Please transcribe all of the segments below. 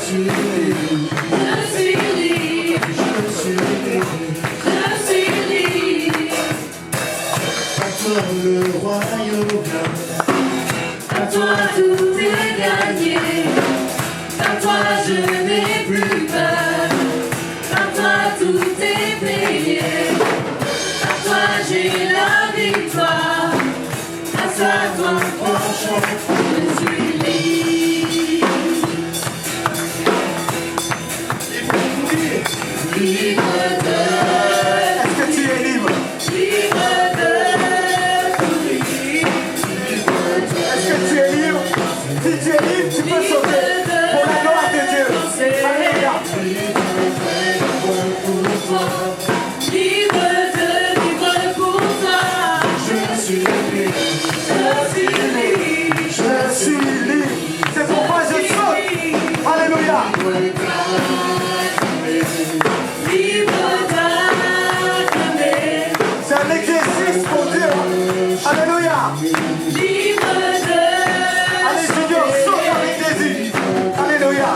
suis libre. Je suis libre. Je suis libre. Je suis libre. À toi le royaume. À toi tout est gagné. À toi je n'ai plus peur. À toi tout est payé. À toi j'ai la victoire. Grâce à toi on chante. Je suis libre. Libre de. Est-ce que tu es libre? Libre de. Est-ce que tu es libre? Si tu es libre, tu peux sauter pour la gloire de Dieu. Alléluia. Libre de vivre pour toi. Je suis libre. Je suis libre. Je suis libre. C'est pourquoi je saute. Alléluia. Libre d'acclamer. C'est un exercice pour Dieu. Alléluia. Libre de. Allez Junior, saute avec Jésus. Alléluia.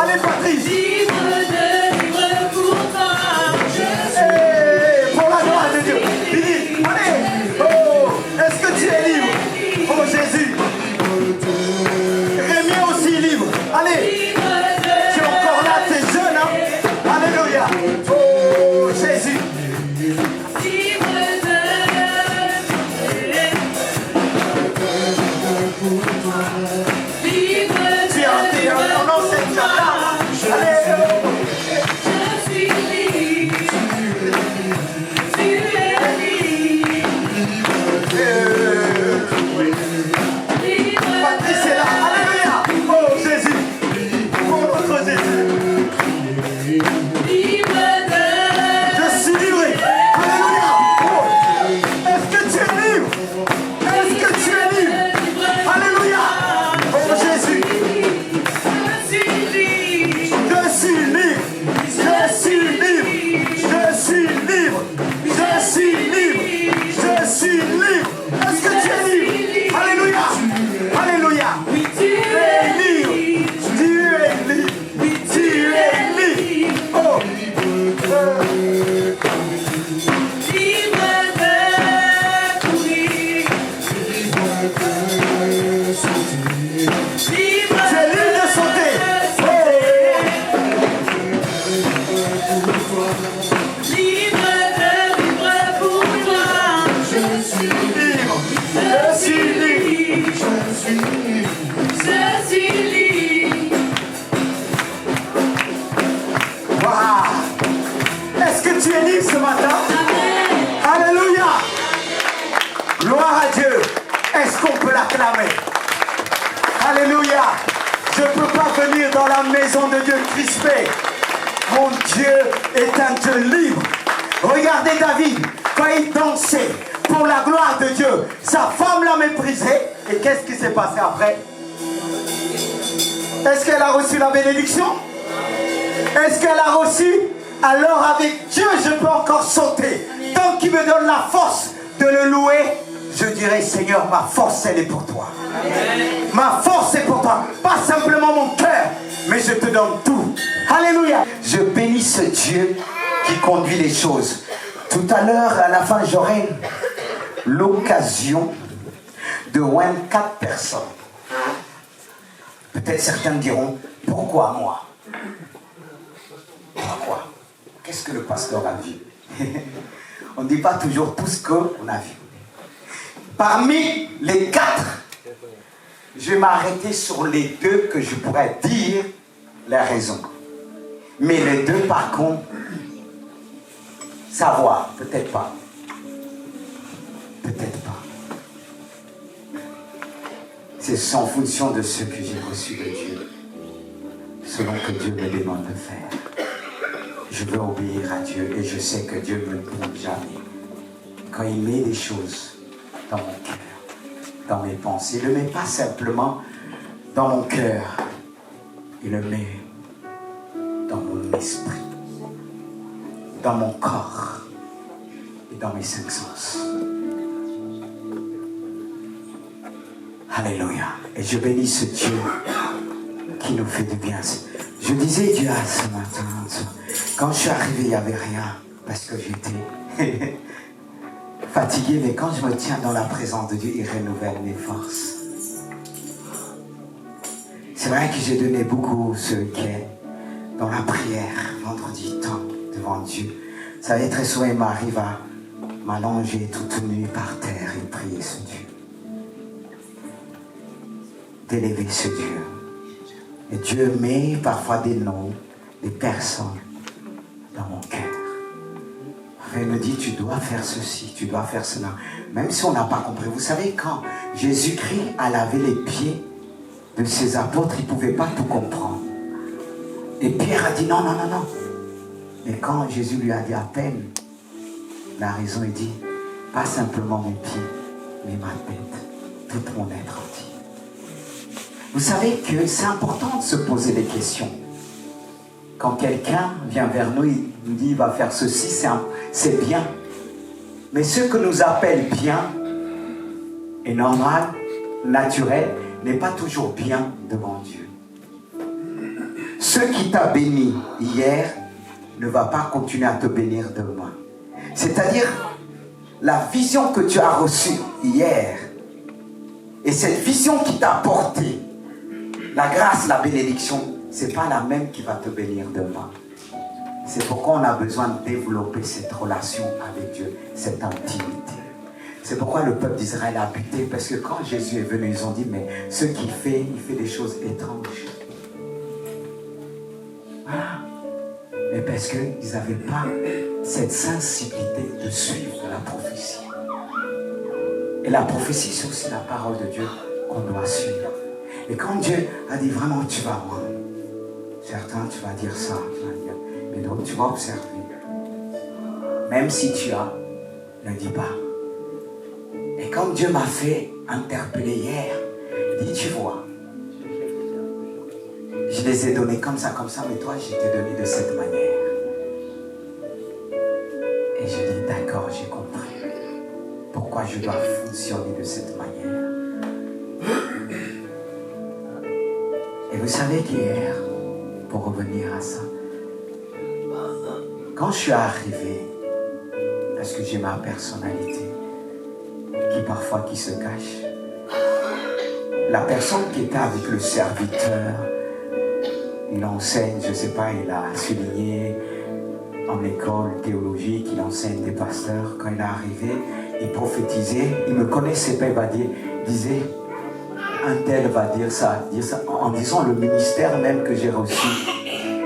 Allez Patrice. Libre de vivre pour toi. Hey, pour la gloire de Dieu. Philippe, allez. Oh, est-ce que tu es libre? Oh Jésus. Rémi aussi libre. Allez. Tu es encore là, tu es jeune, hein? Alléluia. Oh Jésus. Libre de. Libre de. Tu es en ancien jardin. Allez. Je suis libre. Tu es libre. Libre Patrice est là. Alléluia. Oh Jésus. Pour notre Jésus. Libre de. Je suis livré. Alléluia. Oh. Est-ce que tu es libre? Est-ce que tu es libre? Alléluia. Oh Jésus. Je suis libre. Je suis libre. Je suis libre. Je suis libre. Je suis libre. Je suis libre. Est-ce que tu es libre? Alléluia. Alléluia. Oui, tu Tu es es libre. Tu es libre. Tu es libre. Oh. libre de courir. Libre Tu es libre de sauter. libre de vivre pour toi. Je suis libre. Je suis libre. Je suis libre. Je suis libre. Waouh. Est-ce que tu es libre ce matin? Amen. Alléluia. Gloire à Dieu. Est-ce qu'on peut l'acclamer? Alléluia. Je ne peux pas venir dans la maison de Dieu crispé. Mon Dieu est un Dieu libre. Regardez David, quand il dansait pour la gloire de Dieu, sa femme l'a méprisé. Et qu'est-ce qui s'est passé après? Est-ce qu'elle a reçu la bénédiction? Est-ce qu'elle a reçu? Alors avec Dieu, je peux encore sauter. Tant qu'il me donne la force de le louer, je dirai, Seigneur, ma force, elle est pour toi. Amen. Ma force est pour toi. Pas simplement mon cœur, mais je te donne tout. Alléluia. Je bénis ce Dieu qui conduit les choses. Tout à l'heure, à la fin, j'aurai l'occasion de 24 personnes. Peut-être certains diront, pourquoi moi? Pourquoi? Qu'est-ce que le pasteur a vu? On ne dit pas toujours tout ce qu'on a vu. Parmi les 4, je vais m'arrêter sur les 2 que je pourrais dire la raison. Mais les 2 par contre, savoir, peut-être pas. Peut-être pas. C'est en fonction de ce que j'ai reçu de Dieu, selon que Dieu me demande de faire. Je veux obéir à Dieu et je sais que Dieu ne me trompe jamais. Quand il met des choses dans mon cœur, dans mes pensées, il ne le met pas simplement dans mon cœur, il le met dans mon esprit, dans mon corps et dans mes 5 sens. Alléluia. Et je bénis ce Dieu qui nous fait du bien. Je disais Dieu ce matin, quand je suis arrivé, il n'y avait rien, parce que j'étais fatigué, mais quand je me tiens dans la présence de Dieu, il renouvelle mes forces. C'est vrai que j'ai donné beaucoup ce week-end dans la prière, vendredi temps, devant Dieu. Vous savez, très souvent, il m'arrive à m'allonger toute nuit par terre et prier ce Dieu. D'élever ce Dieu. Et Dieu met parfois des noms, des personnes dans mon cœur. Il me dit, tu dois faire ceci, tu dois faire cela. Même si on n'a pas compris. Vous savez, quand Jésus-Christ a lavé les pieds de ses apôtres, il ne pouvait pas tout comprendre. Et Pierre a dit, non, non, non, non. Mais quand Jésus lui a dit à peine la raison, il dit, pas simplement mes pieds, mais ma tête, tout mon être entier. Vous savez que c'est important de se poser des questions. Quand quelqu'un vient vers nous, il nous dit, il va faire ceci, c'est bien. Mais ce que nous appelle bien et normal, naturel, n'est pas toujours bien devant Dieu. Ce qui t'a béni hier ne va pas continuer à te bénir demain. C'est-à-dire, la vision que tu as reçue hier et cette vision qui t'a apporté la grâce, la bénédiction, ce n'est pas la même qui va te bénir demain. C'est pourquoi on a besoin de développer cette relation avec Dieu, cette intimité. C'est pourquoi le peuple d'Israël a buté, parce que quand Jésus est venu, ils ont dit, mais ce qu'il fait, il fait des choses étranges. Voilà. Mais parce qu'ils n'avaient pas cette sensibilité de suivre la prophétie. Et la prophétie, c'est aussi la parole de Dieu qu'on doit suivre. Et quand Dieu a dit vraiment, tu vas voir, certains, tu vas dire ça, tu vas dire, mais d'autres, tu vas observer. Même si tu as, ne dis pas. Et comme Dieu m'a fait interpeller hier, il dit, tu vois, je les ai donnés comme ça, mais toi, je t'ai donné de cette manière. Et je dis, d'accord, j'ai compris. Pourquoi je dois fonctionner de cette manière. Et vous savez qu'hier, pour revenir à ça, quand je suis arrivé, parce que j'ai ma personnalité, qui se cache, la personne qui était avec le serviteur, il enseigne, je ne sais pas, il a souligné en école théologique, il enseigne des pasteurs. Quand il est arrivé, il prophétisait, il ne me connaissait pas, il disait, un tel va dire ça, en disant le ministère même que j'ai reçu.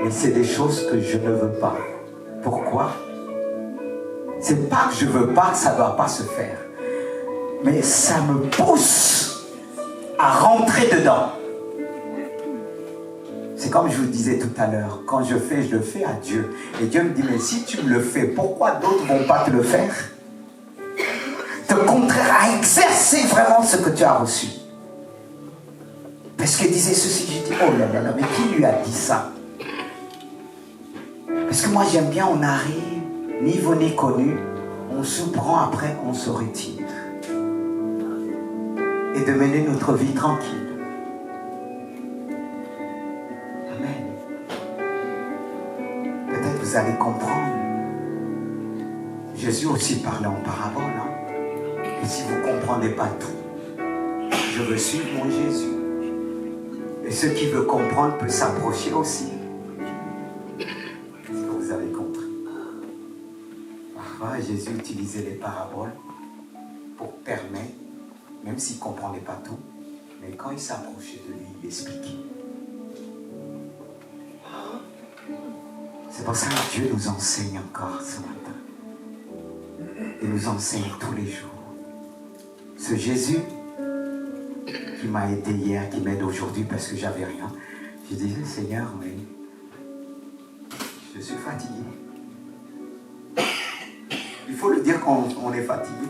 Mais c'est des choses que je ne veux pas. Pourquoi? C'est pas que je ne veux pas, ça ne doit pas se faire. Mais ça me pousse à rentrer dedans. C'est comme je vous disais tout à l'heure, quand je le fais à Dieu. Et Dieu me dit, mais si tu me le fais, pourquoi d'autres ne vont pas te le faire? Te contraire à exercer vraiment ce que tu as reçu. Parce qu'il disait ceci, j'ai dit, oh là là là, mais qui lui a dit ça? Parce que moi j'aime bien, on arrive, ni vu ni connu, on se prend après, on se retire. Et de mener notre vie tranquille. Amen. Peut-être vous allez comprendre. Jésus aussi parlait en parabole. Hein? Et si vous ne comprenez pas tout, je veux suivre mon Jésus. Et ceux qui veulent comprendre peuvent s'approcher aussi. Est-ce que vous avez compris? Parfois, Jésus utilisait les paraboles pour permettre, même s'il ne comprenait pas tout, mais quand il s'approchait de lui, il expliquait. C'est pour ça que Dieu nous enseigne encore ce matin. Il nous enseigne tous les jours. Ce Jésus qui m'a aidé hier, qui m'aide aujourd'hui parce que j'avais rien. Je disais, Seigneur, mais je suis fatigué. Il faut le dire quand on est fatigué.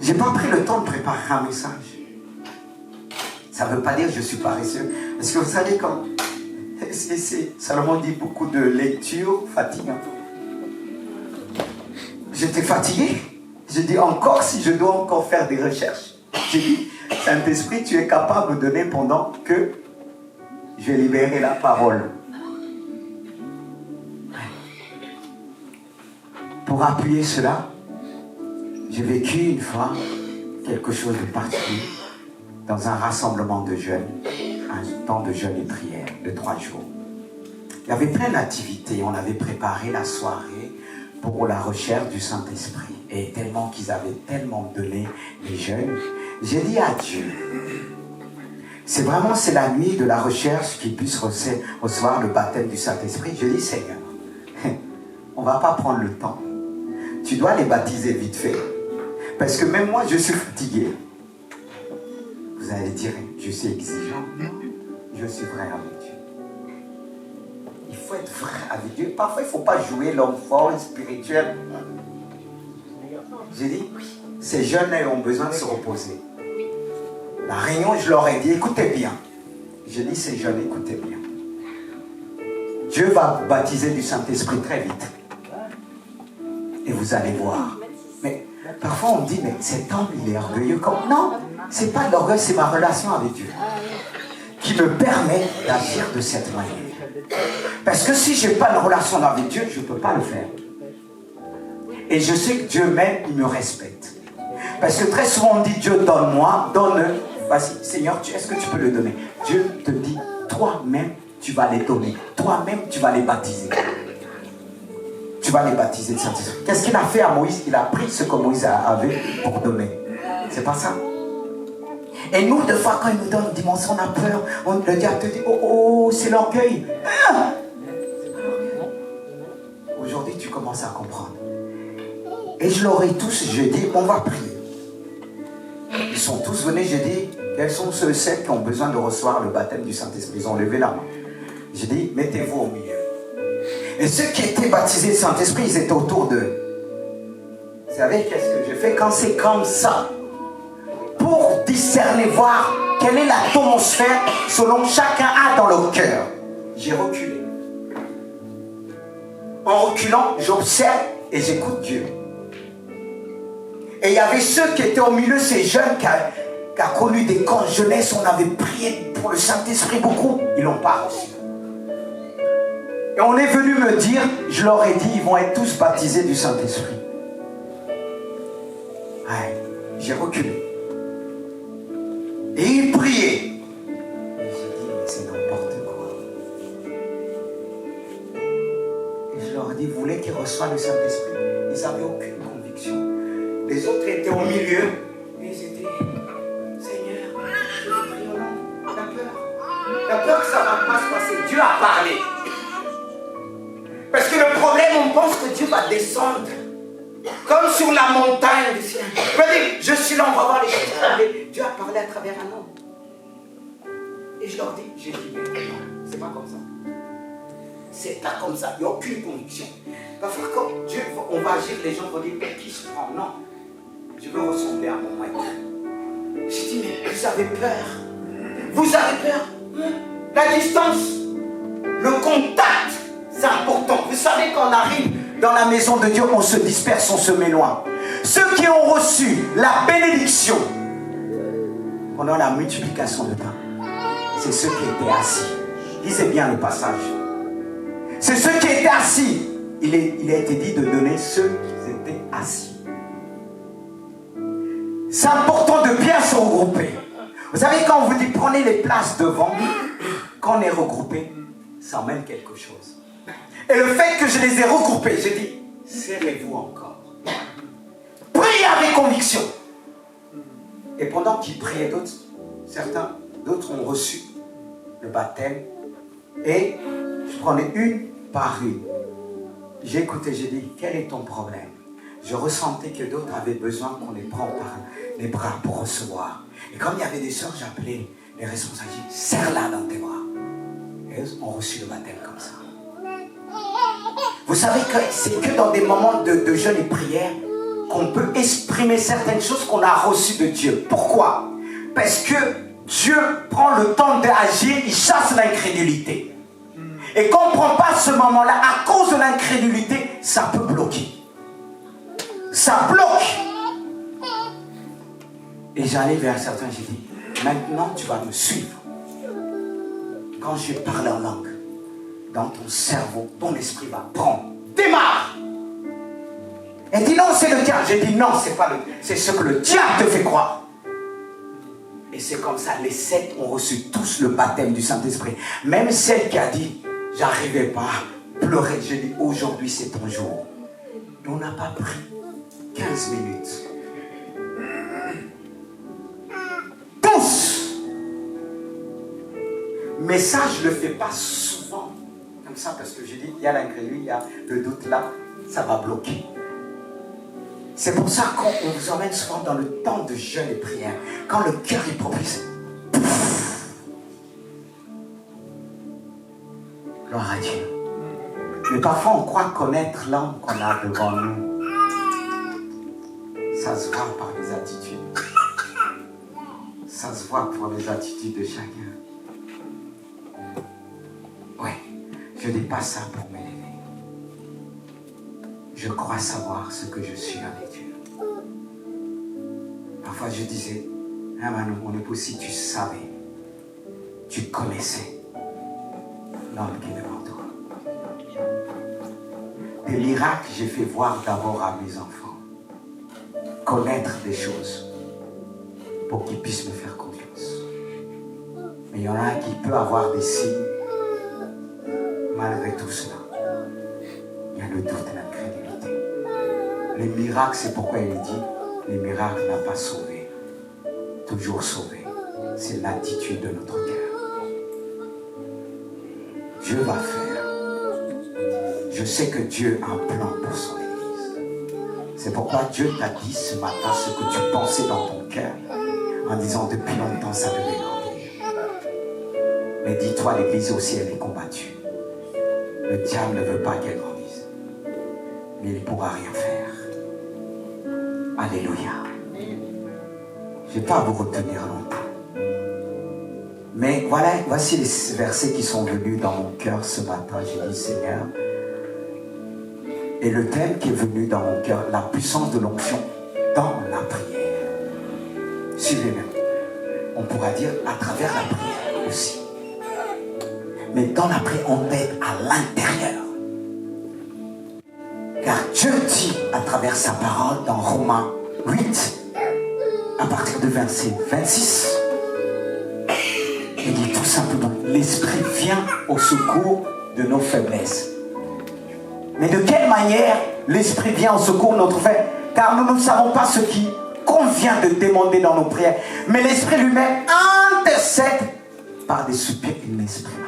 J'ai pas pris le temps de préparer un message. Ça ne veut pas dire que je suis paresseux. Parce que vous savez, comme Salomon dit beaucoup de lecture fatigante. J'étais fatigué. J'ai dit encore si je dois encore faire des recherches. J'ai dit, Saint-Esprit, tu es capable de donner pendant que Je vais libérer la parole. Pour appuyer cela, j'ai vécu une fois quelque chose de particulier dans un rassemblement de jeunes, un temps de jeûne et prière de 3 jours. Il y avait plein d'activités. On avait préparé la soirée pour la recherche du Saint-Esprit. Et tellement qu'ils avaient tellement donné les jeunes, j'ai dit à Dieu, c'est la nuit de la recherche qu'ils puissent recevoir le baptême du Saint-Esprit. Je dis, Seigneur, on ne va pas prendre le temps. Tu dois les baptiser vite fait. Parce que même moi, je suis fatigué. Vous allez dire, je suis exigeant. Non, je suis vrai avec Dieu. Il faut être vrai avec Dieu. Parfois, il ne faut pas jouer l'homme fort et spirituel. J'ai dit, ces jeunes-là ont besoin de se reposer. La réunion, je leur ai dit, écoutez bien. J'ai dit, ces jeunes, écoutez bien. Dieu va baptiser du Saint-Esprit très vite. Et vous allez voir. Mais parfois, on me dit, mais cet homme, il est orgueilleux. Comme... Non, ce n'est pas de l'orgueil, c'est ma relation avec Dieu qui me permet d'agir de cette manière. Parce que si je n'ai pas de relation avec Dieu, je ne peux pas le faire. Et je sais que Dieu m'aime, il me respecte. Parce que très souvent on dit, Dieu donne-moi, donne, vas-y, Seigneur, est-ce que tu peux le donner? Dieu te dit, toi-même, tu vas les donner. Toi-même, tu vas les baptiser. Tu vas les baptiser de Saint-Esprit. Qu'est-ce qu'il a fait à Moïse? Il a pris ce que Moïse avait pour donner. C'est pas ça. Et nous, deux fois, quand il nous donne une dimension, on a peur. Le diable te dit, oh, c'est l'orgueil. Ah! Aujourd'hui, tu commences à comprendre. Et je leur ai tous, je dis, on va prier. Ils sont tous venus, j'ai dit, quels sont celles qui ont besoin de recevoir le baptême du Saint-Esprit? Ils ont levé la main. J'ai dit, mettez-vous au milieu. Et ceux qui étaient baptisés du Saint-Esprit, ils étaient autour d'eux. Vous savez qu'est-ce que j'ai fait quand c'est comme ça? Pour discerner, voir quelle est l'atmosphère selon chacun a dans le cœur. J'ai reculé. En reculant, j'observe et j'écoute Dieu. Et il y avait ceux qui étaient au milieu, ces jeunes qui ont connu des camps de jeunesse, on avait prié pour le Saint-Esprit beaucoup, ils ne l'ont pas reçu. Et on est venu me dire, je leur ai dit, ils vont être tous baptisés du Saint-Esprit. Ouais, j'ai reculé. Et ils priaient. Et j'ai dit, mais c'est n'importe quoi. Et je leur ai dit, vous voulez qu'ils reçoivent le Saint-Esprit? Ils n'avaient aucune conviction. Les autres étaient au milieu. Et ils étaient, Seigneur, je te prie au nom. La peur. La peur que ça ne va pas se passer. Dieu a parlé. Parce que le problème, on pense que Dieu va descendre. Comme sur la montagne du ciel. Je suis là, on va voir les choses trembler. Dieu a parlé à travers un homme. Et je leur dis, j'ai dit, mais non, c'est pas comme ça. C'est pas comme ça, il n'y a aucune conviction. Parfois, quand Dieu, on va agir, les gens vont dire, mais qui se prend? Non, je veux ressembler à mon maître. J'ai dit, mais vous avez peur. Vous avez peur. La distance, le contact, c'est important. Vous savez, quand on arrive dans la maison de Dieu, on se disperse, on se met loin. Ceux qui ont reçu la bénédiction pendant la multiplication de pain, c'est ceux qui étaient assis. Lisez bien le passage. C'est ceux qui étaient assis. Il a été dit de donner ceux qui étaient assis. C'est important de bien se regrouper. Vous savez, quand on vous dit prenez les places devant, quand on est regroupé, ça emmène quelque chose. Et le fait que je les ai regroupés, j'ai dit, serrez-vous encore. Priez avec conviction. Et pendant qu'ils priaient, d'autres ont reçu le baptême. Et je prenais une par une. J'ai écouté, j'ai dit, quel est ton problème? Je ressentais que d'autres avaient besoin qu'on les prenne par les bras pour recevoir. Et comme il y avait des sœurs, j'appelais les responsables, j'ai dit, serre-la dans tes bras. Et eux ont reçu le baptême comme ça. Vous savez que c'est que dans des moments de jeûne et prière qu'on peut exprimer certaines choses qu'on a reçues de Dieu. Pourquoi? Parce que Dieu prend le temps d'agir, il chasse l'incrédulité. Et quand on ne prend pas ce moment-là, à cause de l'incrédulité, ça peut bloquer. Ça bloque. Et j'allais vers certains, j'ai dit, maintenant tu vas me suivre. quand je parle en langue, dans ton cerveau, ton esprit va prendre. Démarre! Elle dit non, c'est le diable. J'ai dit non, c'est ce que le diable te fait croire. Et c'est comme ça, les 7 ont reçu tous le baptême du Saint-Esprit. Même celle qui a dit, j'arrivais pas à pleurer. J'ai dit, aujourd'hui c'est ton jour. Et on n'a pas pris 15 minutes. Tous! Mais ça, je ne le fais pas souvent. Comme ça, parce que j'ai dit, il y a l'incrédule, il y a le doute là, ça va bloquer. C'est pour ça qu'on vous emmène souvent dans le temps de jeûne et prière. Quand le cœur est propice. Gloire à Dieu. Mais parfois on croit connaître l'homme qu'on a devant nous. Ça se voit par les attitudes. Ça se voit par les attitudes de chacun. Oui, je ne dis pas ça pour m'élever. Je crois savoir ce que je suis avec Dieu. Parfois je disais, ah Manu, mon époux, si tu savais, tu connaissais l'homme qui est devant toi. Des miracles, j'ai fait voir d'abord à mes enfants. Connaître des choses pour qu'ils puissent me faire confiance. Mais il y en a qui peut avoir des signes. Malgré tout cela, il y a le doute et l'incrédulité. Les miracles, c'est pourquoi il dit, les miracles n'ont pas sauvé. Toujours sauvé. C'est l'attitude de notre cœur. Dieu va faire. Je sais que Dieu a un plan pour son Église. C'est pourquoi Dieu t'a dit ce matin ce que tu pensais dans ton cœur, en disant depuis longtemps ça devait grandir. Mais dis-toi, l'Église aussi elle est combattue. Le diable ne veut pas qu'elle grandisse. Mais il ne pourra rien faire. Alléluia. Je ne vais pas vous retenir longtemps. Mais voilà, voici les versets qui sont venus dans mon cœur ce matin. J'ai dit, Seigneur, et le thème qui est venu dans mon cœur, la puissance de l'onction dans la prière. Suivez-moi. On pourra dire à travers la prière aussi. Mais dans la prière, on aide à l'intérieur. Car Dieu dit à travers sa parole dans Romains 8, à partir de verset 26, il dit tout simplement, l'Esprit vient au secours de nos faiblesses. Mais de quelle manière l'Esprit vient au secours de notre faiblesse? Car nous ne savons pas ce qui convient de demander dans nos prières. Mais l'Esprit lui-même intercède par des soupirs inexprimables.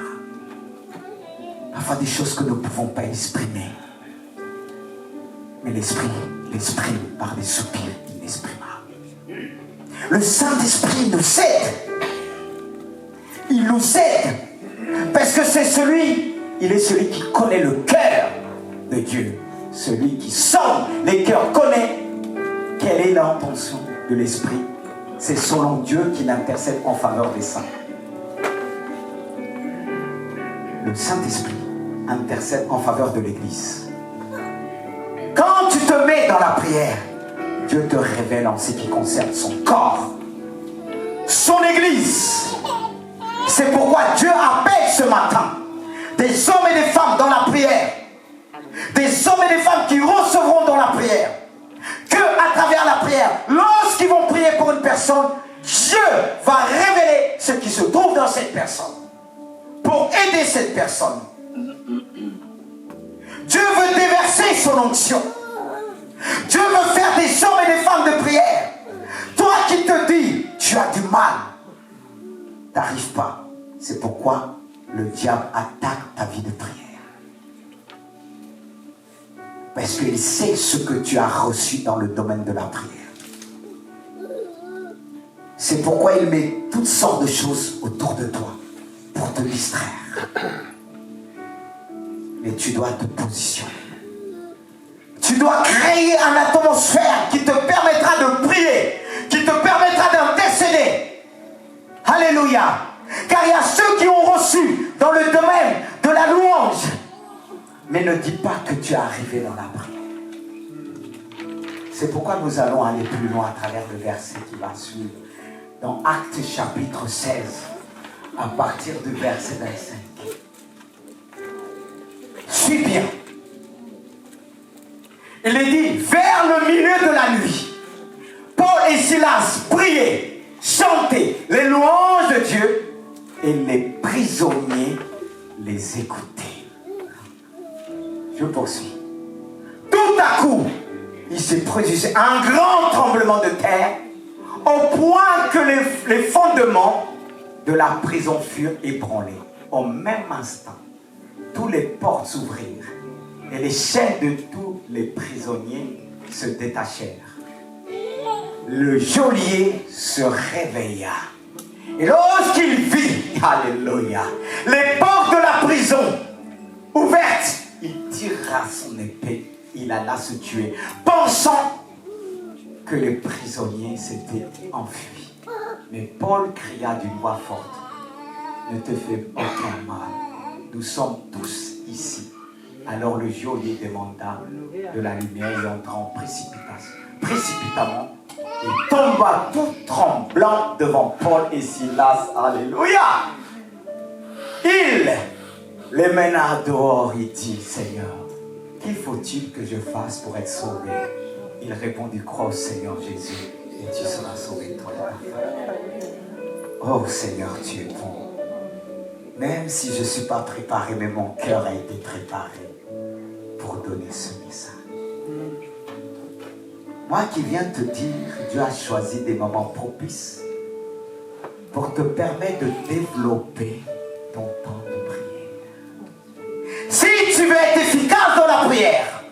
Parfois des choses que nous ne pouvons pas exprimer. Mais l'Esprit l'exprime par des soupirs inexprimables. Le Saint-Esprit nous aide. Il nous aide. Parce que c'est il est celui qui connaît le cœur de Dieu. Celui qui sonde les cœurs connaît quelle est l'intention de l'Esprit. C'est selon Dieu qu'il intercède en faveur des saints. Le Saint-Esprit intercède en faveur de l'Église. Quand tu te mets dans la prière, Dieu te révèle en ce qui concerne son corps, son Église. C'est pourquoi Dieu appelle ce matin des hommes et des femmes dans la prière. Des hommes et des femmes qui recevront dans la prière. Que à travers la prière, lorsqu'ils vont prier pour une personne, Dieu va révéler ce qui se trouve dans cette personne. Pour aider cette personne. Dieu veut déverser son onction. Dieu veut faire des hommes et des femmes de prière. Toi qui te dis, tu as du mal, t'arrives pas. C'est pourquoi le diable attaque ta vie de prière. Parce qu'il sait ce que tu as reçu dans le domaine de la prière. C'est pourquoi il met toutes sortes de choses autour de toi pour te distraire. Mais tu dois te positionner. Tu dois créer une atmosphère qui te permettra de prier, qui te permettra d'intercéder. Alléluia. Car il y a ceux qui ont reçu dans le domaine de la louange. Mais ne dis pas que tu es arrivé dans la prière. C'est pourquoi nous allons aller plus loin à travers le verset qui va suivre. Dans Actes chapitre 16, à partir du verset 25. Suis bien. Il est dit, vers le milieu de la nuit, Paul et Silas priaient, chantaient les louanges de Dieu et les prisonniers les écoutaient. Je poursuis. Tout à coup, il se produisait un grand tremblement de terre au point que les fondements de la prison furent ébranlés. Au même instant, toutes les portes s'ouvrirent et les chaînes de tous les prisonniers se détachèrent. Le geôlier se réveilla. Et lorsqu'il vit, alléluia, les portes de la prison ouvertes, il tira son épée, il alla se tuer, pensant que les prisonniers s'étaient enfuis. Mais Paul cria d'une voix forte, ne te fais aucun mal, nous sommes tous ici. Alors le geôlier demanda de la lumière et entrant précipitamment, il tomba tout tremblant devant Paul et Silas. Alléluia! Il les mena dehors, il dit, Seigneur, qu'il faut-il que je fasse pour être sauvé? Il répondit, crois au Seigneur Jésus et tu seras sauvé, toi et ta famille. Oh Seigneur, tu es bon. Même si je ne suis pas préparé, mais mon cœur a été préparé pour donner ce message. Moi qui viens te dire, Dieu a choisi des moments propices pour te permettre de développer ton temps de prière. Si tu veux être efficace dans la prière,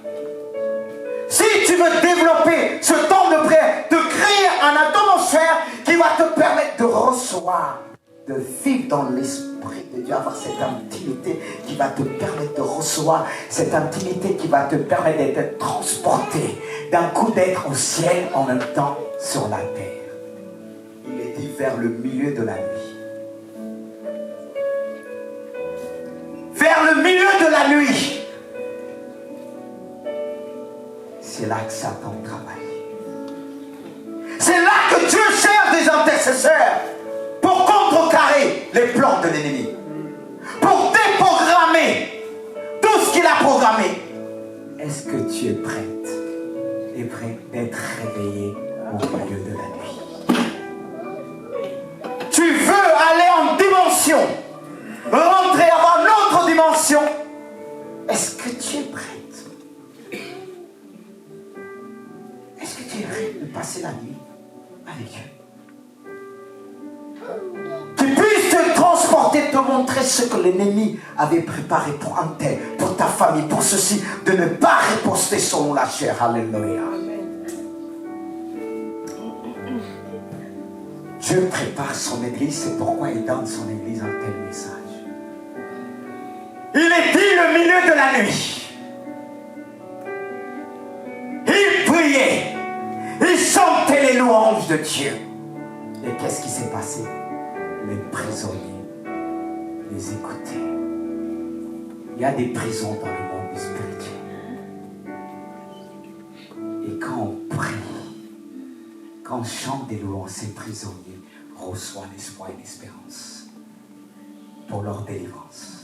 si tu veux développer ce temps de prière, de créer une atmosphère qui va te permettre de recevoir, de vivre dans l'esprit de Dieu, avoir cette intimité qui va te permettre de recevoir, cette intimité qui va te permettre d'être transporté, d'un coup d'être au ciel en même temps sur la terre. Il est dit vers le milieu de la nuit. Vers le milieu de la nuit. C'est là que Satan travaille. C'est là que Dieu cherche des intercesseurs pour contrecarrer les plans de l'ennemi, pour déprogrammer tout ce qu'il a programmé. Est-ce que tu es prête et prêt d'être réveillé au milieu de la nuit? Tu veux aller en dimension, rentrer, avoir une autre dimension. Est-ce que tu es prête? Est-ce que tu es prête de passer la nuit avec Dieu? Tu puisses te transporter, te montrer ce que l'ennemi avait préparé pour un tel, pour ta famille, pour ceci, de ne pas riposter selon la chair. Alléluia. Dieu prépare son église, c'est pourquoi il donne son église un tel message. Il est dit le milieu de la nuit. Il priait, il chantait les louanges de Dieu. Et qu'est-ce qui s'est passé? Les prisonniers les écoutaient. Il y a des prisons dans le monde spirituel. Et quand on prie, quand on chante des louanges, ces prisonniers reçoivent l'espoir et l'espérance pour leur délivrance.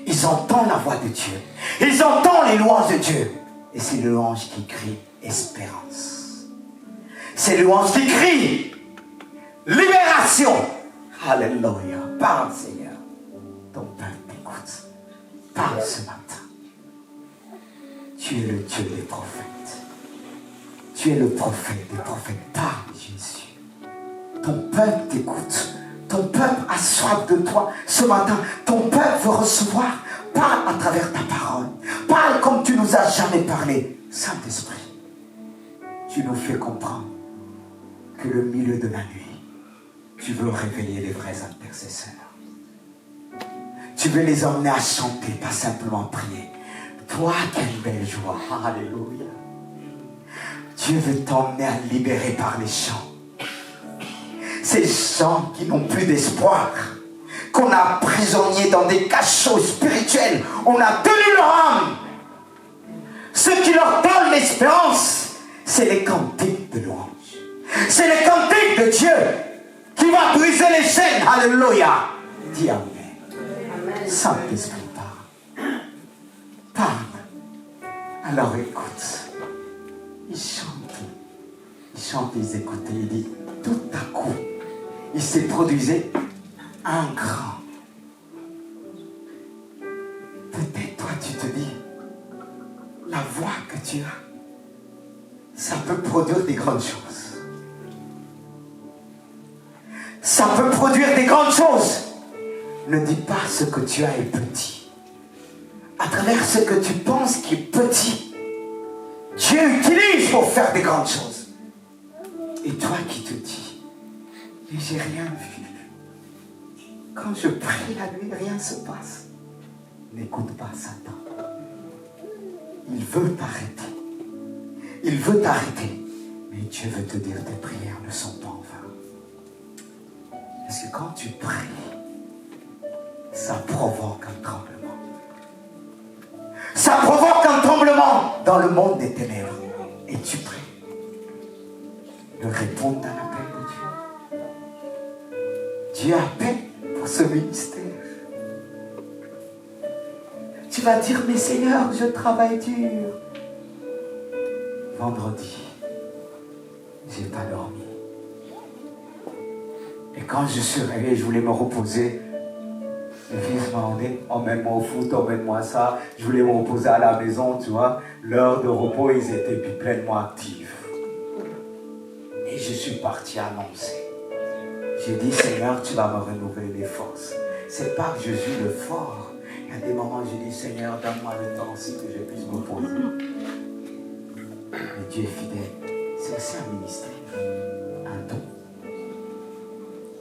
Ils entendent la voix de Dieu. Ils entendent les louanges de Dieu. Et c'est le louange qui crie espérance. C'est le louange qui crie libération. Alléluia. Parle, Seigneur. Ton peuple t'écoute. Parle ce matin. Tu es le Dieu des prophètes. Tu es le prophète des prophètes. Parle, Jésus. Ton peuple t'écoute. Ton peuple a soif de toi. Ce matin, ton peuple veut recevoir. Parle à travers ta parole. Parle comme tu nous as jamais parlé. Saint-Esprit, tu nous fais comprendre que le milieu de la nuit, tu veux réveiller les vrais intercesseurs. Tu veux les emmener à chanter, pas simplement prier. Toi, quelle belle joie. Alléluia. Dieu veut t'emmener à libérer par les chants. Ces gens qui n'ont plus d'espoir, qu'on a prisonniers dans des cachots spirituels, on a tenu leur âme. Ce qui leur donne l'espérance, c'est les cantiques de louange. C'est les cantiques de Dieu. qui va briser les chaînes. Alléluia. Dis Amen. Saint-Esprit parle. Parle. Alors écoute. Ils chantent, ils écoutaient. Il dit, tout à coup, il s'est produit un grand. Peut-être toi tu te dis, la voix que tu as, ça peut produire des grandes choses. Ça peut produire des grandes choses. Ne dis pas ce que tu as est petit. À travers ce que tu penses qui est petit, Dieu utilise pour faire des grandes choses. Et toi qui te dis, mais j'ai rien vu. Quand je prie la nuit, rien ne se passe. N'écoute pas Satan. Il veut t'arrêter. Il veut t'arrêter. Mais Dieu veut te dire, tes prières ne sont pas en vain. Parce que quand tu pries, ça provoque un tremblement. Ça provoque un tremblement dans le monde des ténèbres. Et tu pries. De répondre à l'appel de Dieu. Dieu appelle pour ce ministère. Tu vas dire, mais Seigneur, je travaille dur. Vendredi, j'ai pas dormi. Et quand je suis réveillé, je voulais me reposer. Les fils m'ont dit, emmène-moi au foot, emmène-moi ça. Je voulais me reposer à la maison, tu vois. L'heure de repos, ils étaient puis pleinement actifs. Et je suis parti annoncer. J'ai dit, Seigneur, tu vas me renouveler les forces. C'est pas que je suis le fort. Il y a des moments où je dis, Seigneur, donne-moi le temps aussi que je puisse me poser. Mais Dieu est fidèle. C'est aussi un ministère, un don.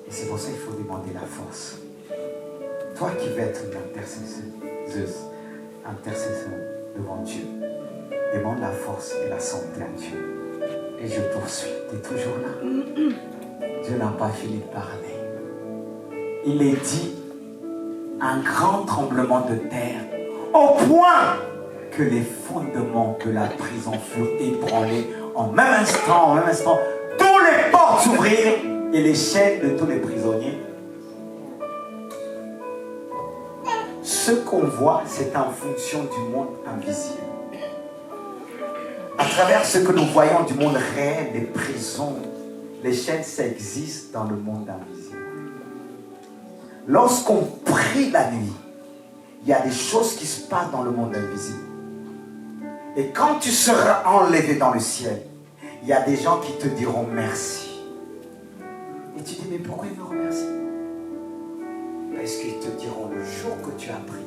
Et c'est pour ça qu'il faut demander la force. Toi qui veux être une intercesseur devant Dieu, demande la force et la santé à Dieu. Et je poursuis. Tu es toujours là. Dieu n'a pas fini de parler. Il est dit un grand tremblement de terre au point que les fondements de la prison furent ébranlés en même instant, tous les portes s'ouvrirent et les chaînes de tous les prisonniers. Ce qu'on voit, c'est en fonction du monde invisible. À travers ce que nous voyons du monde réel, les prisons, les chaînes, ça existe dans le monde invisible. Lorsqu'on prie la nuit, il y a des choses qui se passent dans le monde invisible. Et quand tu seras enlevé dans le ciel, il y a des gens qui te diront merci. Et tu dis, mais pourquoi ils me remercient? Parce qu'ils te diront, le jour que tu as prié,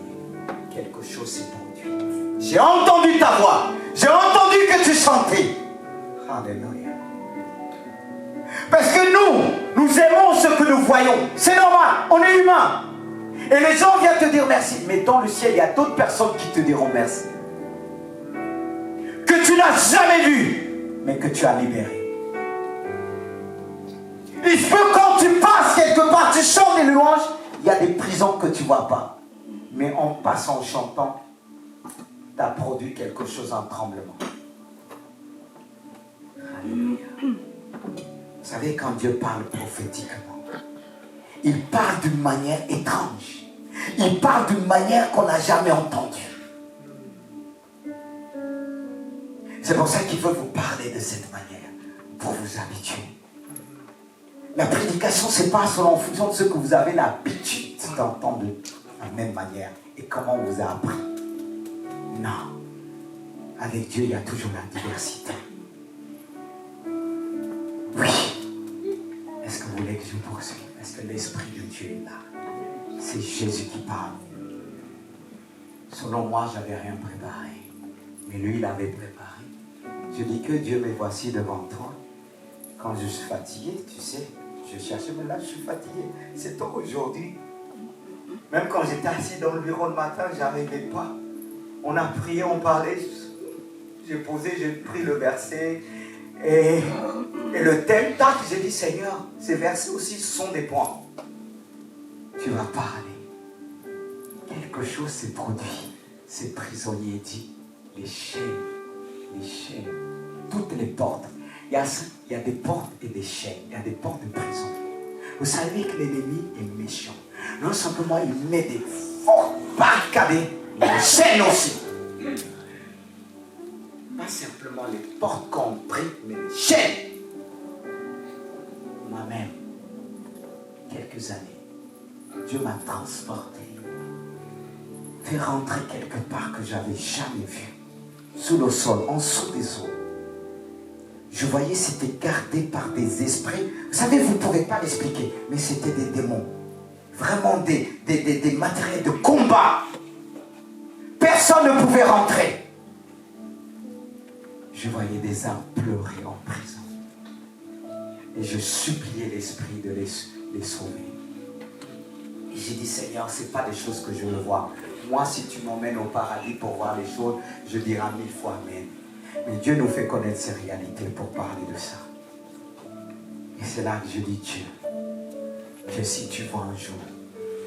quelque chose s'est produit. J'ai entendu ta voix. J'ai entendu que tu chantais. Alléluia. Parce que nous aimons ce que nous voyons. C'est normal, on est humain. Et les gens viennent te dire merci. Mais dans le ciel, il y a d'autres personnes qui te diront merci. Que tu n'as jamais vu, mais que tu as libéré. Il se peut quand tu passes quelque part, tu chantes des louanges, il y a des prisons que tu ne vois pas. Mais en passant, en chantant, tu as produit quelque chose, un tremblement. Alléluia. Vous savez, quand Dieu parle prophétiquement, il parle d'une manière étrange. Il parle d'une manière qu'on n'a jamais entendue. C'est pour ça qu'il veut vous parler de cette manière, pour vous habituer. La prédication, ce n'est pas en fonction de ce que vous avez l'habitude d'entendre de la même manière et comment on vous a appris. Non. Avec Dieu, il y a toujours la diversité. Oui. Est-ce que vous voulez que je poursuive? Est-ce que l'Esprit de Dieu est là? C'est Jésus qui parle. Selon moi, je n'avais rien préparé. Mais lui, il avait préparé. Je dis que Dieu me voici devant toi. Quand je suis fatigué, tu sais, je cherchais, mais là, je suis fatigué. C'est toi aujourd'hui. Même quand j'étais assis dans le bureau le matin, je n'arrivais pas. On a prié, on parlait. J'ai posé, j'ai pris le verset. Et le thème, tac, j'ai dit, Seigneur, ces versets aussi, ce sont des points. Tu vas parler. Quelque chose s'est produit. Ces prisonniers dit, les chaînes, toutes les portes. Il y a des portes et des chaînes. Il y a des portes de prison. Vous savez que l'ennemi est méchant. Non simplement il met des fortes barricades, mais des chaînes aussi. Pas simplement les portes qu'on prie, mais les chaînes. Moi-même, quelques années, Dieu m'a transporté, fait rentrer quelque part que j'avais jamais vu, sous le sol, en dessous des eaux. Je voyais c'était gardé par des esprits. Vous savez, vous ne pouvez pas l'expliquer, mais c'était des démons. Vraiment des matériels de combat. Personne ne pouvait rentrer. Je voyais des âmes pleurer en prison. Et je suppliais l'esprit de les sauver. Et j'ai dit, Seigneur, ce n'est pas des choses que je veux voir. Moi, si tu m'emmènes au paradis pour voir les choses, je dirai 1000 fois Amen. Mais Dieu nous fait connaître ces réalités pour parler de ça. Et c'est là que je dis, Dieu, que si tu vois un jour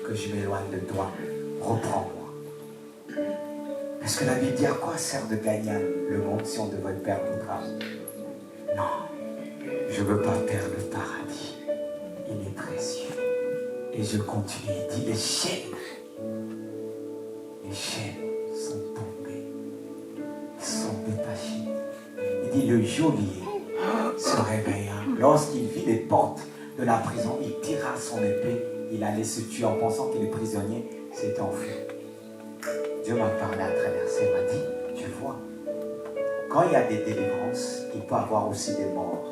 que je m'éloigne de toi, reprends-moi. Parce que la Bible dit, à quoi sert de gagner le monde si on devrait perdre notre âme? Non, je ne veux pas perdre le paradis. Il est précieux. Et je continue, il dit, les chaînes sont tombées, sont détachées. Il dit, le geôlier se réveilla. Lorsqu'il vit les portes de la prison, il tira son épée, il allait se tuer en pensant que les prisonniers s'étaient enfuis. Dieu m'a parlé à travers ça, il m'a dit, tu vois, quand il y a des délivrances, il peut y avoir aussi des morts.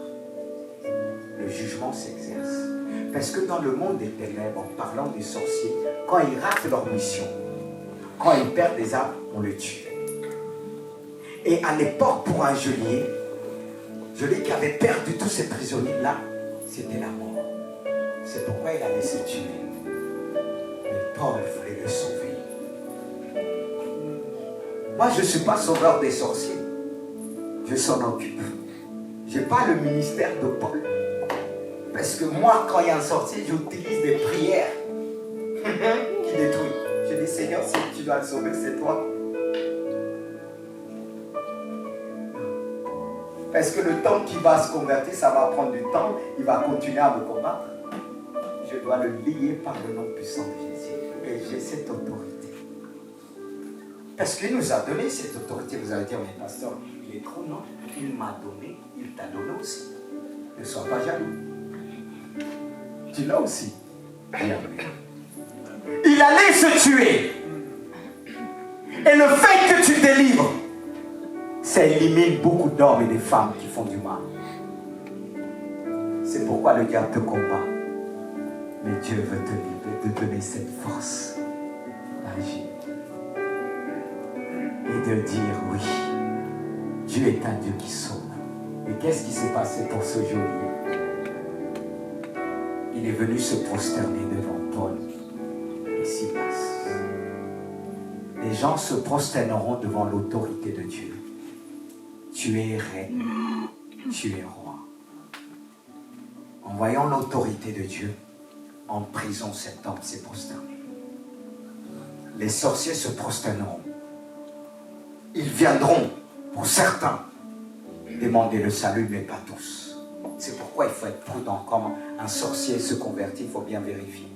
Le jugement s'exerce. Parce que dans le monde des ténèbres, en parlant des sorciers, quand ils ratent leur mission, quand ils perdent des âmes, on les tue. Et à l'époque, pour un geôlier qui avait perdu tous ces prisonniers-là, c'était la mort. C'est pourquoi il allait se tuer. Mais Paul voulait le sauver. Moi, je ne suis pas sauveur des sorciers. Je s'en occupe. Je n'ai pas le ministère de Paul. Parce que moi, quand il y a un sorcier, j'utilise des prières qui détruisent. Je dis, Seigneur, si tu dois le sauver, c'est toi. Parce que le temps qu'il va se convertir, ça va prendre du temps. Il va continuer à me combattre. Je dois le lier par le nom puissant de Jésus. Et j'ai cette autorité. Parce qu'il nous a donné cette autorité. Vous allez dire, mais pasteur, il est trop, non? Il m'a donné, il t'a donné aussi. Ne sois pas jaloux. Tu l'as aussi. Il allait se tuer. Et le fait que tu délivres, ça élimine beaucoup d'hommes et de femmes qui font du mal. C'est pourquoi le diable te combat. Mais Dieu veut te libérer, te donner cette force d'agir. Et de dire oui, Dieu est un Dieu qui sauve. Et qu'est-ce qui s'est passé pour ce geôlier? Il est venu se prosterner devant Paul et Silas. Les gens se prosterneront devant l'autorité de Dieu. Tu es reine, tu es roi. En voyant l'autorité de Dieu, en prison, cet homme s'est prosterné. Les sorciers se prosterneront. Ils viendront, pour certains, demander le salut, mais pas tous. C'est pourquoi il faut être prudent. Quand un sorcier se convertit, il faut bien vérifier.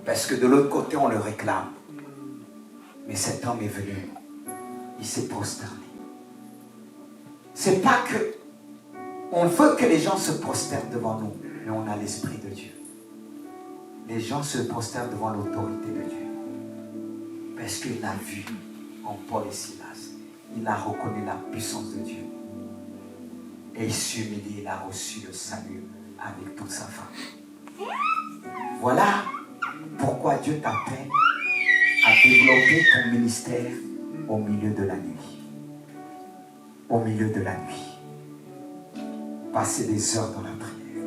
Parce que de l'autre côté, on le réclame. Mais cet homme est venu. Il s'est prosterné. C'est pas que on veut que les gens se prosternent devant nous, mais on a l'Esprit de Dieu. Les gens se prosternent devant l'autorité de Dieu. Parce qu'il a vu en Paul et Silas. Il a reconnu la puissance de Dieu. Et il s'humilie, il a reçu le salut avec toute sa famille. Voilà pourquoi Dieu t'appelle à développer ton ministère au milieu de la nuit. Au milieu de la nuit. Passer des heures dans la prière.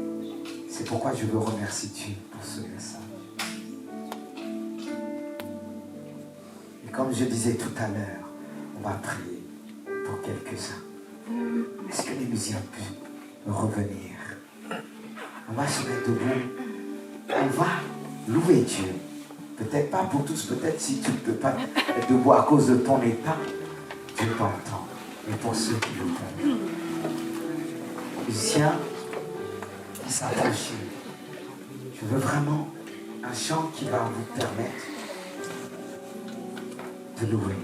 C'est pourquoi je veux remercier Dieu pour ce message. Et comme je disais tout à l'heure, on va prier pour quelques-uns. Est-ce que les musiciens peuvent revenir? On va se mettre debout. On va louer Dieu. Peut-être pas pour tous, peut-être si tu ne peux pas être debout à cause de ton état, Dieu t'entend. Et pour ceux qui le peuvent. Musiciens qui s'approchent. Je veux vraiment un chant qui va vous permettre de louer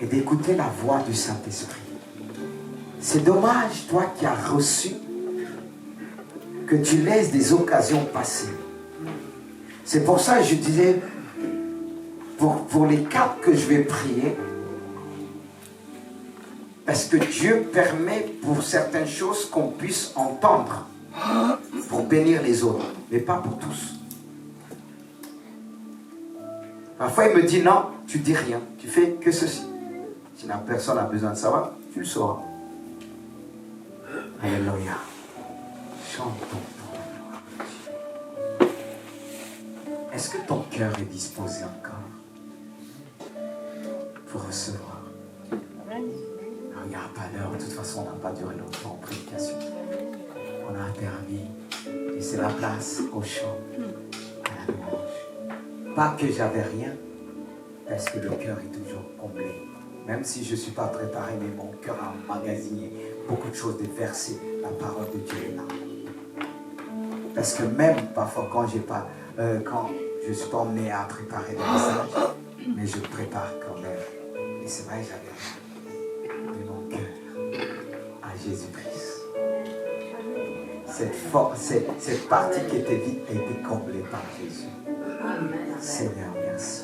et d'écouter la voix du Saint-Esprit. C'est dommage, toi qui as reçu, que tu laisses des occasions passer. C'est pour ça que je disais, pour les 4 que je vais prier, parce que Dieu permet pour certaines choses qu'on puisse entendre pour bénir les autres, mais pas pour tous. Parfois il me dit non, tu dis rien, tu fais que ceci. Si la personne a besoin de savoir, tu le sauras. Alléluia. Chantons pour la gloire. Est-ce que ton cœur est disposé encore pour recevoir? Regarde pas l'heure, de toute façon on n'a pas duré longtemps en prédication. On a permis, et c'est la place au chant, à la louange. Pas que j'avais rien, parce que le cœur est toujours comblé. Même si je ne suis pas préparé, mais mon cœur a emmagasiné beaucoup de choses, des versets, la parole de Dieu est là. Parce que même parfois quand je ne suis pas emmené à préparer des messages, mais je prépare quand même. Et c'est vrai, j'avais de mon cœur à Jésus-Christ. Cette partie qui était vide a été comblée par Jésus. Seigneur, merci.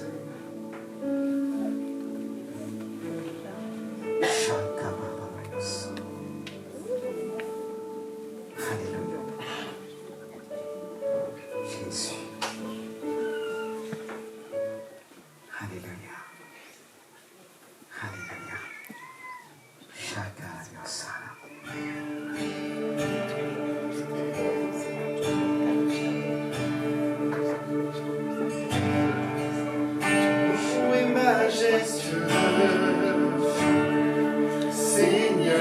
Alléluia. Jésus. Alléluia. Alléluia. Shaka Yosara. Majestueux, Seigneur,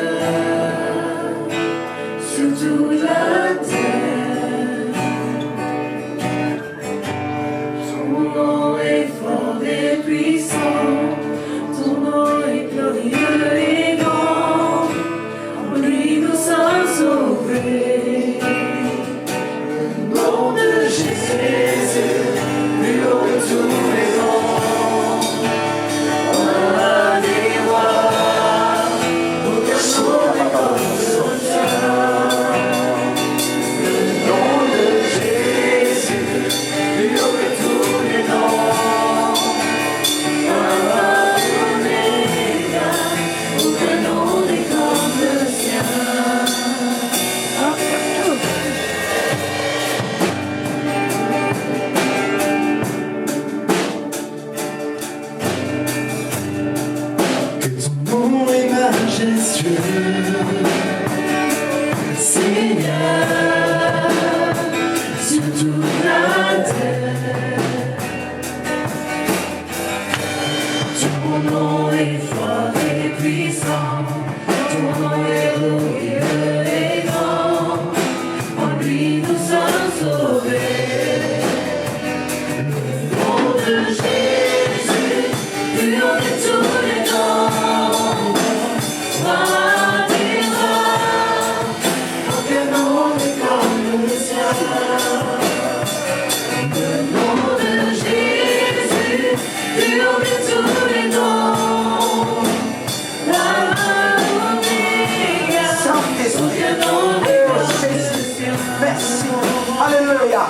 sur toute la terre, ton nom est fort et puissant, ton nom est glorieux et grand, en lui nous sommes sauvés. Le nom de Jésus, plus haut de tous les noms. Alléluia.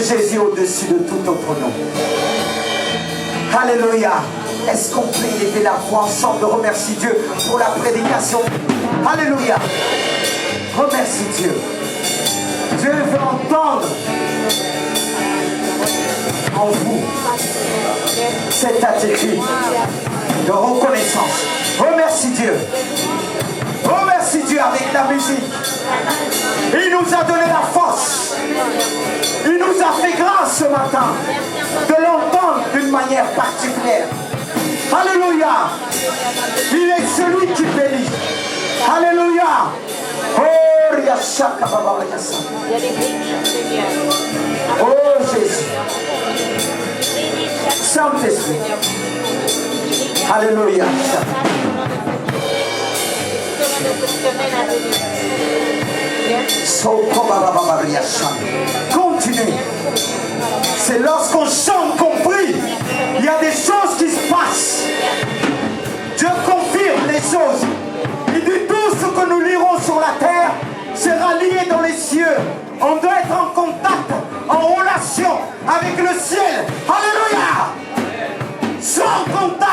Jésus au-dessus de tout autre nom. Alléluia. Est-ce qu'on peut élever la voix ensemble? Remercie Dieu pour la prédication. Alléluia. Remercie Dieu. Dieu veut entendre en vous cette attitude de reconnaissance. Remercie Dieu. Remercie Dieu avec la musique. Il nous a donné la force. Il nous a fait grâce ce matin de l'entendre d'une manière particulière. Alléluia. Il est celui qui bénit. Alléluia. Oh, oh Jésus. Saint-Esprit. Alléluia. Continuez. C'est lorsqu'on chante qu'on prie, il y a des choses qui se passent. Dieu confirme les choses. Il dit tout ce que nous lirons sur la terre sera lié dans les cieux. On doit être en contact, en relation avec le ciel. Alléluia. Sans contact